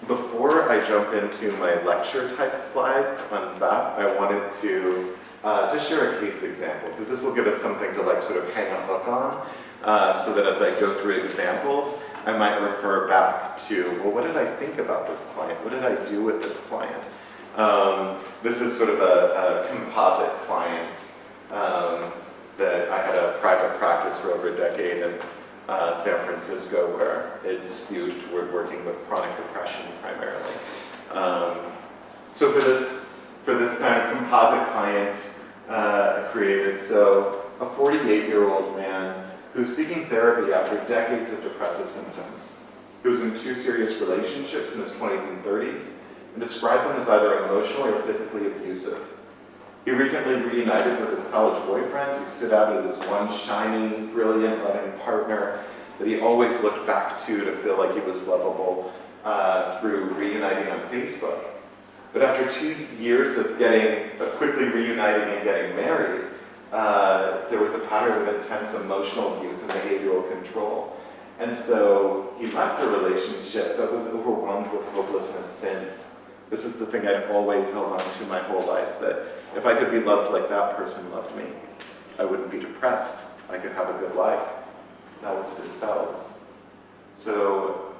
Before I jump into my lecture type slides on FAP, I wanted to just share a case example, because this will give us something to like sort of hang a hook on, so that as I go through examples, I might refer back to, well, what did I think about this client? What did I do with this client? This is sort of a composite client that I had a private practice for over a decade in San Francisco, where it's skewed toward working with chronic depression primarily. So for this kind of composite client I created, so a 48-year-old man who's seeking therapy after decades of depressive symptoms. He was in 2 serious relationships in his 20s and 30s, and described them as either emotionally or physically abusive. He recently reunited with his college boyfriend, who stood out as this one shiny, brilliant, loving partner that he always looked back to feel like he was lovable through reuniting on Facebook. But after 2 years of quickly reuniting and getting married, there was a pattern of intense emotional abuse and behavioral control. And so he left the relationship, but was overwhelmed with hopelessness since. This is the thing I'd always held on to my whole life, that if I could be loved like that person loved me, I wouldn't be depressed. I could have a good life. That was dispelled. So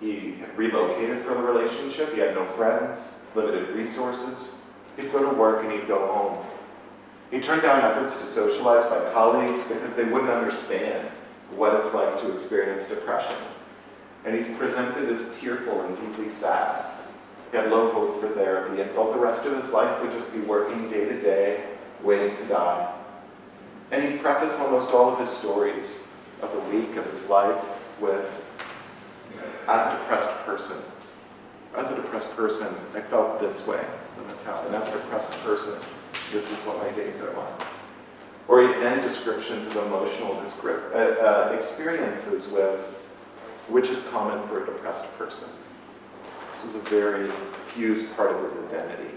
he had relocated from the relationship. He had no friends, limited resources. He'd go to work and he'd go home. He turned down efforts to socialize by colleagues because they wouldn't understand what it's like to experience depression. And he presented as tearful and deeply sad. He had low hope for therapy and felt the rest of his life would just be working day to day, waiting to die. And he prefaced almost all of his stories of the week of his life with, as a depressed person. As a depressed person, I felt this way when this happened. As a depressed person, this is what my days are like. Or he'd end descriptions of emotional experiences with, which is common for a depressed person. This was a very fused part of his identity.